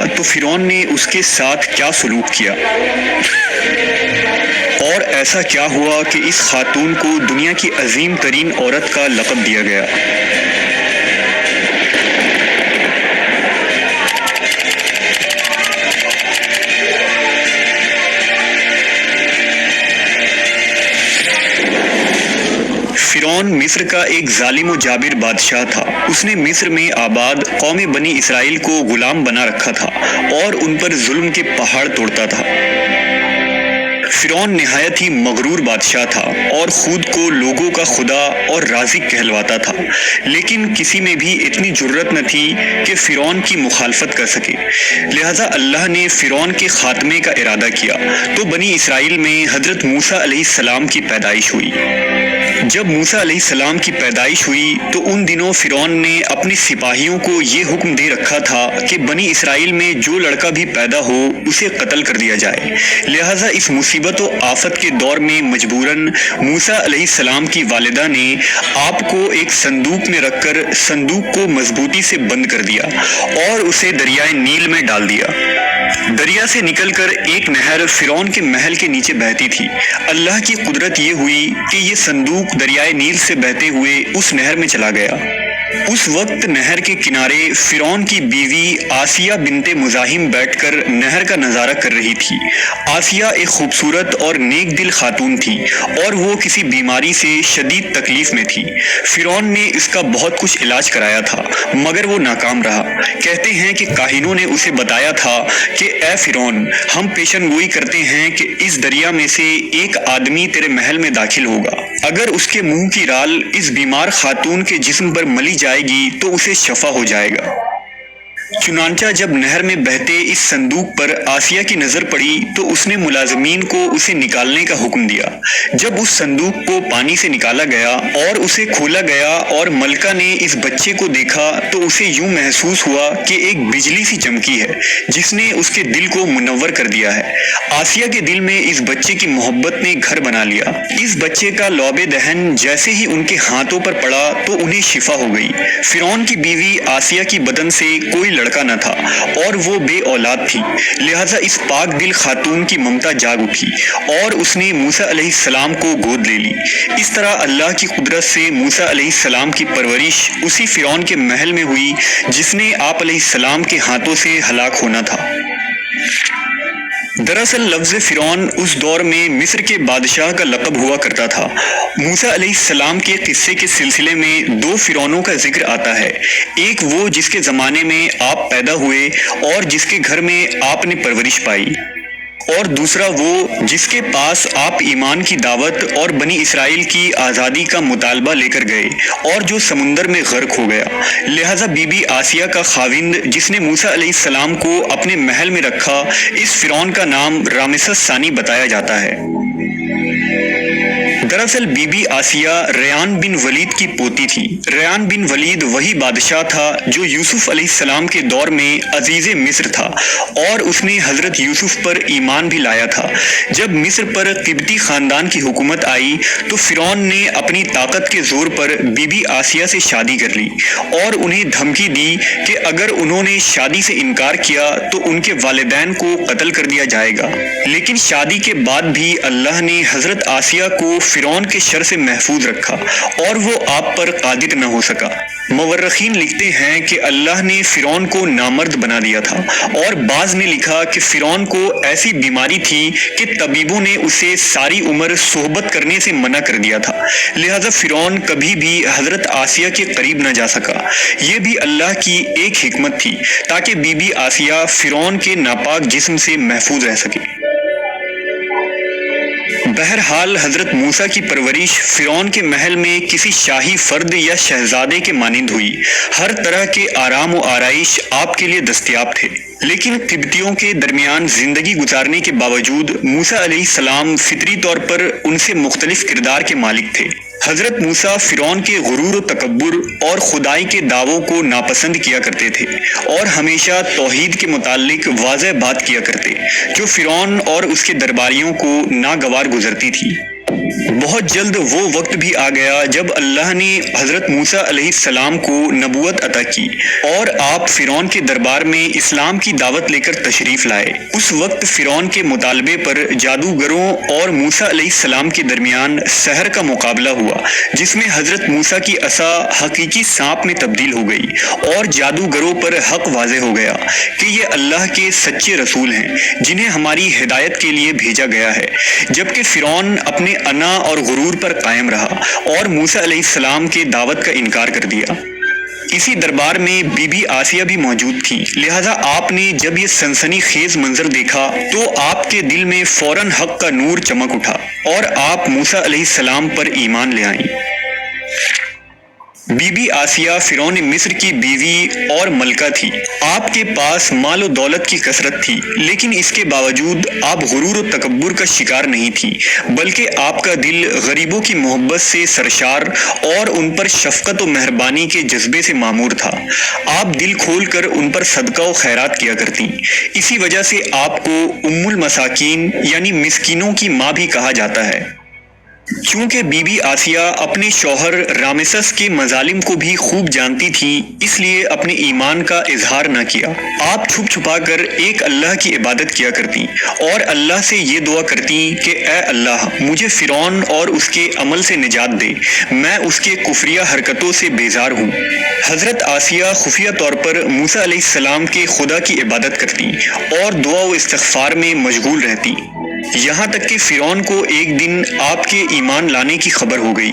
تو فرعون نے اس کے ساتھ کیا سلوک کیا، اور ایسا کیا ہوا کہ اس خاتون کو دنیا کی عظیم ترین عورت کا لقب دیا گیا۔ فرعون مصر کا ایک ظالم و جابر بادشاہ تھا۔ اس نے مصر میں آباد قوم بنی اسرائیل کو غلام بنا رکھا تھا اور ان پر ظلم کے پہاڑ توڑتا تھا۔ فرعون نہایت ہی مغرور بادشاہ تھا اور خود کو لوگوں کا خدا اور رازق کہلواتا تھا، لیکن کسی میں بھی اتنی جرت نہ تھی کہ فرعون کی مخالفت کر سکے۔ لہذا اللہ نے فرعون کے خاتمے کا ارادہ کیا تو بنی اسرائیل میں حضرت موسیٰ علیہ السلام کی پیدائش ہوئی۔ جب موسیٰ علیہ السلام کی پیدائش ہوئی تو ان دنوں فرعون نے اپنے سپاہیوں کو یہ حکم دے رکھا تھا کہ بنی اسرائیل میں جو لڑکا بھی پیدا ہو اسے قتل کر دیا جائے۔ لہٰذا اس مصیبت و آفت کے دور میں مجبوراً موسیٰ علیہ السلام کی والدہ نے آپ کو ایک صندوق میں رکھ کر صندوق کو مضبوطی سے بند کر دیا اور اسے دریائے نیل میں ڈال دیا۔ دریا سے نکل کر ایک نہر فرعون کے محل کے نیچے بہتی تھی۔ اللہ کی قدرت یہ ہوئی کہ یہ صندوق دریائے نیل سے بہتے ہوئے اس نہر میں چلا گیا۔ اس وقت نہر کے کنارے فرعون کی بیوی آسیہ بنت مزاحم بیٹھ کر نہر کا نظارہ کر رہی تھی۔ آسیہ ایک خوبصورت اور نیک دل خاتون تھی اور وہ کسی بیماری سے شدید تکلیف میں تھی۔ فرعون نے اس کا بہت کچھ علاج کرایا تھا مگر وہ ناکام رہا۔ کہتے ہیں کہ کاہنوں نے اسے بتایا تھا کہ اے فرعون، ہم پیشن گوئی کرتے ہیں کہ اس دریا میں سے ایک آدمی تیرے محل میں داخل ہوگا۔ اگر اس کے منہ کی رال اس بیمار خاتون کے جسم پر ملی جائے گی تو اسے شفا ہو جائے گا۔ چنانچہ جب نہر میں بہتے اس صندوق پر آسیہ کی نظر پڑی تو اس نے ملازمین کو اسے نکالنے کا حکم دیا۔ جب اس صندوق کو پانی سے نکالا گیا اور اسے کھولا گیا اور ملکہ نے اس بچے کو دیکھا تو اسے یوں محسوس ہوا کہ ایک بجلی سی چمکی ہے جس نے اس کے دل کو منور کر دیا ہے۔ آسیہ کے دل میں اس بچے کی محبت نے گھر بنا لیا۔ اس بچے کا لعب دہن جیسے ہی ان کے ہاتھوں پر پڑا تو انہیں شفا ہو گئی۔ فرعون کی بیوی آسیہ کی بدن سے کوئی لڑکا نہ تھا اور وہ بے اولاد تھی، لہٰذا اس پاک دل خاتون کی ممتا جاگ اٹھی اور اس نے موسیٰ علیہ السلام کو گود لے لی۔ اس طرح اللہ کی قدرت سے موسیٰ علیہ السلام کی پرورش اسی فرعون کے محل میں ہوئی جس نے آپ علیہ السلام کے ہاتھوں سے ہلاک ہونا تھا۔ دراصل لفظ فرعون اس دور میں مصر کے بادشاہ کا لقب ہوا کرتا تھا۔ موسیٰ علیہ السلام کے قصے کے سلسلے میں دو فرعونوں کا ذکر آتا ہے، ایک وہ جس کے زمانے میں آپ پیدا ہوئے اور جس کے گھر میں آپ نے پرورش پائی، اور دوسرا وہ جس کے پاس آپ ایمان کی دعوت اور بنی اسرائیل کی آزادی کا مطالبہ لے کر گئے اور جو سمندر میں غرق ہو گیا۔ لہٰذا بی بی آسیہ کا خاوند جس نے موسیٰ علیہ السلام کو اپنے محل میں رکھا، اس فرعون کا نام رامسس ثانی بتایا جاتا ہے۔ دراصل بی بی آسیہ ریان بن ولید کی پوتی تھی۔ ریان بن ولید وہی بادشاہ تھا جو یوسف علیہ السلام کے دور میں عزیز مصر تھا اور اس نے حضرت یوسف پر ایمان بھی لایا تھا۔ جب مصر پر قبطی خاندان کی حکومت آئی تو فرعون نے اپنی طاقت کے زور پر بی بی آسیہ سے شادی کر لی اور انہیں دھمکی دی کہ اگر انہوں نے شادی سے انکار کیا تو ان کے والدین کو قتل کر دیا جائے گا۔ لیکن شادی کے بعد بھی اللہ نے حضرت آسیہ کو فرعون کے شر سے محفوظ رکھا اور وہ آپ پر قادر نہ ہو سکا۔ مورخین لکھتے ہیں کہ اللہ نے فرعون کو نامرد بنا دیا تھا، اور بعض نے لکھا کہ فرعون کو ایسی بیماری تھی کہ طبیبوں نے اسے ساری عمر صحبت کرنے سے منع کر دیا تھا، لہذا فرعون کبھی بھی حضرت آسیہ کے قریب نہ جا سکا۔ یہ بھی اللہ کی ایک حکمت تھی تاکہ بی بی آسیہ فرعون کے ناپاک جسم سے محفوظ رہ سکے۔ بہرحال حضرت موسیٰ کی پرورش فرعون کے محل میں کسی شاہی فرد یا شہزادے کے مانند ہوئی۔ ہر طرح کے آرام و آرائش آپ کے لیے دستیاب تھے، لیکن قبطیوں کے درمیان زندگی گزارنے کے باوجود موسیٰ علیہ السلام فطری طور پر ان سے مختلف کردار کے مالک تھے۔ حضرت موسیٰ فرعون کے غرور و تکبر اور خدائی کے دعووں کو ناپسند کیا کرتے تھے اور ہمیشہ توحید کے متعلق واضح بات کیا کرتے، جو فرعون اور اس کے درباریوں کو ناگوار گزرتی تھی۔ بہت جلد وہ وقت بھی آ گیا جب اللہ نے حضرت موسیٰ علیہ السلام کو نبوت عطا کی اور آپ فرعون کے دربار میں اسلام کی دعوت لے کر تشریف لائے۔ اس وقت فرعون کے مطالبے پر جادوگروں اور موسیٰ علیہ السلام کے درمیان سحر کا مقابلہ ہوا، جس میں حضرت موسیٰ کی عصا حقیقی سانپ میں تبدیل ہو گئی اور جادوگروں پر حق واضح ہو گیا کہ یہ اللہ کے سچے رسول ہیں جنہیں ہماری ہدایت کے لیے بھیجا گیا ہے، جبکہ فرعون اپنے انا اور غرور پر قائم رہا اور موسیٰ علیہ السلام کے دعوت کا انکار کر دیا۔ اسی دربار میں بی بی آسیہ بھی موجود تھی، لہذا آپ نے جب یہ سنسنی خیز منظر دیکھا تو آپ کے دل میں فوراً حق کا نور چمک اٹھا اور آپ موسیٰ علیہ السلام پر ایمان لے آئیں۔ بی بی آسیہ فرعون مصر کی بیوی اور ملکہ تھی۔ آپ کے پاس مال و دولت کی کثرت تھی، لیکن اس کے باوجود آپ غرور و تکبر کا شکار نہیں تھی، بلکہ آپ کا دل غریبوں کی محبت سے سرشار اور ان پر شفقت و مہربانی کے جذبے سے معمور تھا۔ آپ دل کھول کر ان پر صدقہ و خیرات کیا کرتی، اسی وجہ سے آپ کو ام المساکین یعنی مسکینوں کی ماں بھی کہا جاتا ہے۔ چونکہ بی بی آسیہ اپنے شوہر رامسس کے مظالم کو بھی خوب جانتی تھی، اس لیے اپنے ایمان کا اظہار نہ کیا۔ آپ چھپ چھپا کر ایک اللہ کی عبادت کیا کرتی اور اللہ سے یہ دعا کرتی کہ اے اللہ، مجھے فرعون اور اس کے عمل سے نجات دے، میں اس کے کفریہ حرکتوں سے بیزار ہوں۔ حضرت آسیہ خفیہ طور پر موسیٰ علیہ السلام کے خدا کی عبادت کرتی اور دعا و استغفار میں مشغول رہتی، یہاں تک کہ فرعون کو ایک دن آپ کے ایمان لانے کی خبر ہو گئی۔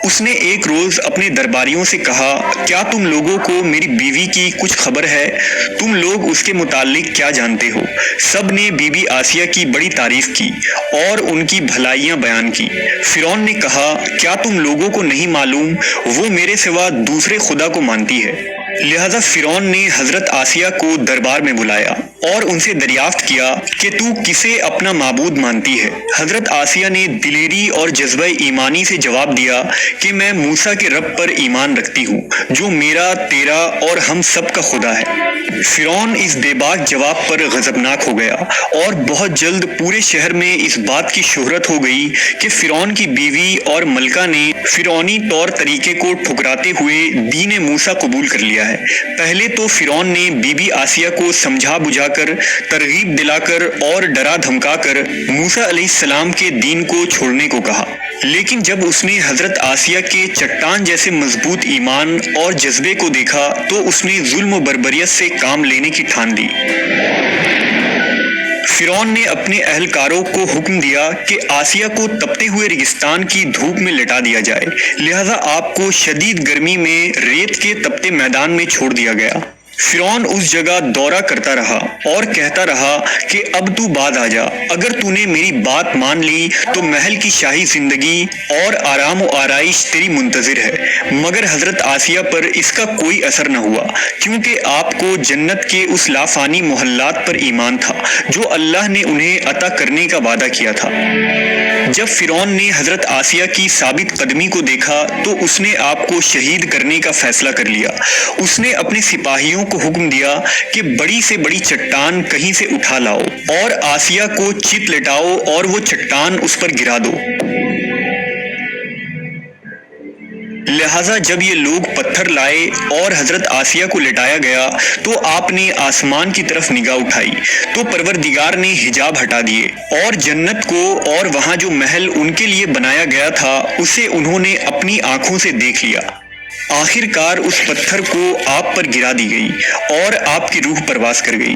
اس نے ایک روز اپنے درباریوں سے کہا، کیا تم لوگوں کو میری بیوی کی کچھ خبر ہے؟ تم لوگ اس کے متعلق کیا جانتے ہو؟ سب نے بی بی آسیہ کی بڑی تعریف کی اور ان کی بھلائیاں بیان کی۔ فرعون نے کہا، کیا تم لوگوں کو نہیں معلوم وہ میرے سوا دوسرے خدا کو مانتی ہے؟ لہذا فرعون نے حضرت آسیہ کو دربار میں بلایا اور ان سے دریافت کیا کہ تو کسے اپنا معبود مانتی ہے؟ حضرت آسیہ نے دلیری اور جذبہ ایمانی سے جواب دیا کہ میں موسیٰ کے رب پر ایمان رکھتی ہوں، جو میرا، تیرا اور ہم سب کا خدا ہے۔ فرعون اس بے باک جواب پر غضبناک ہو گیا اور بہت جلد پورے شہر میں اس بات کی شہرت ہو گئی کہ فرعون کی بیوی اور ملکہ نے فرعونی طور طریقے کو ٹھکراتے ہوئے دین موسیٰ قبول کر لیا ہے۔ پہلے تو فرعون نے بی بی آسیہ کو سمجھا بجھا کر، ترغیب دلا کر اور ڈرا دھمکا کر موسیٰ علیہ السلام کے دین کو چھوڑنے کو کہا، لیکن جب اس نے حضرت آسیہ کے چٹان جیسے مضبوط ایمان اور جذبے کو دیکھا تو اس نے ظلم و بربریت سے کام لینے کی ٹھان لی۔ فرعون نے اپنے اہلکاروں کو حکم دیا کہ آسیہ کو تپتے ہوئے ریگستان کی دھوپ میں لٹا دیا جائے، لہذا آپ کو شدید گرمی میں ریت کے تپتے میدان میں چھوڑ دیا گیا۔ فرعون اس جگہ دورہ کرتا رہا اور کہتا رہا کہ اب تو باز آ جا، اگر تو نے میری بات مان لی تو محل کی شاہی زندگی اور آرام و آرائش تیری منتظر ہے۔ مگر حضرت آسیہ پر اس کا کوئی اثر نہ ہوا، کیونکہ آپ کو جنت کے اس لافانی محلات پر ایمان تھا جو اللہ نے انہیں عطا کرنے کا وعدہ کیا تھا۔ جب فرعون نے حضرت آسیہ کی ثابت قدمی کو دیکھا تو اس نے آپ کو شہید کرنے کا فیصلہ کر لیا۔ اس نے اپنے سپاہیوں کو حکم دیا کہ بڑی سے بڑی چٹان کہیں سے اٹھا لاؤ اور آسیہ کو چت لٹاؤ اور وہ چٹان اس پر گرا دو۔ لہٰذا جب یہ لوگ پتھر لائے اور حضرت آسیہ کو لٹایا گیا تو آپ نے آسمان کی طرف نگاہ اٹھائی تو پروردگار نے حجاب ہٹا دیے اور جنت کو اور وہاں جو محل ان کے لیے بنایا گیا تھا اسے انہوں نے اپنی آنکھوں سے دیکھ لیا۔ آخر کار اس پتھر کو آپ پر گرا دی گئی اور آپ کی روح پرواز کر گئی۔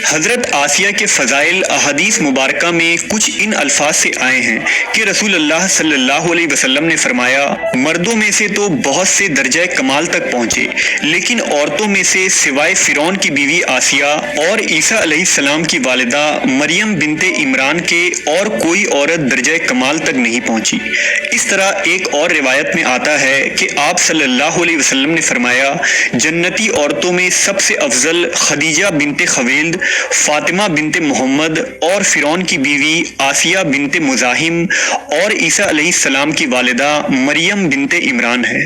حضرت آسیہ کے فضائل احادیث مبارکہ میں کچھ ان الفاظ سے آئے ہیں کہ رسول اللہ صلی اللہ علیہ وسلم نے فرمایا، مردوں میں سے تو بہت سے درجہ کمال تک پہنچے، لیکن عورتوں میں سے سوائے فرعون کی بیوی آسیہ اور عیسیٰ علیہ السلام کی والدہ مریم بنت عمران کے اور کوئی عورت درجہ کمال تک نہیں پہنچی۔ اس طرح ایک اور روایت میں آتا ہے کہ آپ صلی اللہ علیہ وسلم نے فرمایا، جنتی عورتوں میں سب سے افضل خدیجہ بنت خویلد، فاطمہ بنت محمد اور فرعون کی بیوی آسیہ بنت مزاحم اور عیسیٰ علیہ السلام کی والدہ مریم بنت عمران ہے۔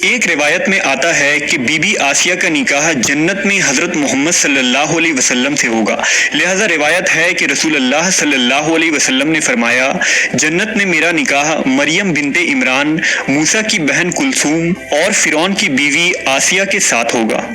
ایک روایت میں آتا ہے کہ بی بی آسیہ کا نکاح جنت میں حضرت محمد صلی اللہ علیہ وسلم سے ہوگا، لہذا روایت ہے کہ رسول اللہ صلی اللہ علیہ وسلم نے فرمایا، جنت میں میرا نکاح مریم بنت عمران، موسیٰ کی بہن کلثوم اور فرعون کی بیوی آسیہ کے ساتھ ہوگا۔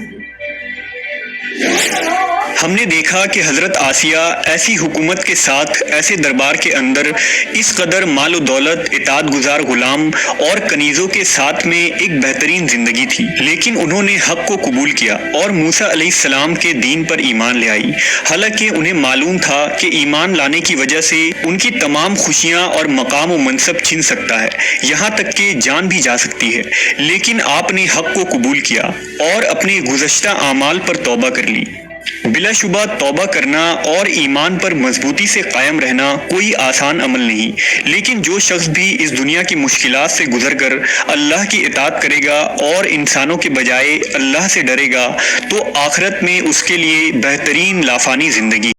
ہم نے دیکھا کہ حضرت آسیہ ایسی حکومت کے ساتھ، ایسے دربار کے اندر، اس قدر مال و دولت، اطاعت گزار غلام اور کنیزوں کے ساتھ میں ایک بہترین زندگی تھی، لیکن انہوں نے حق کو قبول کیا اور موسیٰ علیہ السلام کے دین پر ایمان لے آئی، حالانکہ انہیں معلوم تھا کہ ایمان لانے کی وجہ سے ان کی تمام خوشیاں اور مقام و منصب چھن سکتا ہے، یہاں تک کہ جان بھی جا سکتی ہے، لیکن آپ نے حق کو قبول کیا اور اپنے گزشتہ اعمال پر توبہ کر لی۔ بلا شبہ توبہ کرنا اور ایمان پر مضبوطی سے قائم رہنا کوئی آسان عمل نہیں، لیکن جو شخص بھی اس دنیا کی مشکلات سے گزر کر اللہ کی اطاعت کرے گا اور انسانوں کے بجائے اللہ سے ڈرے گا تو آخرت میں اس کے لیے بہترین لافانی زندگی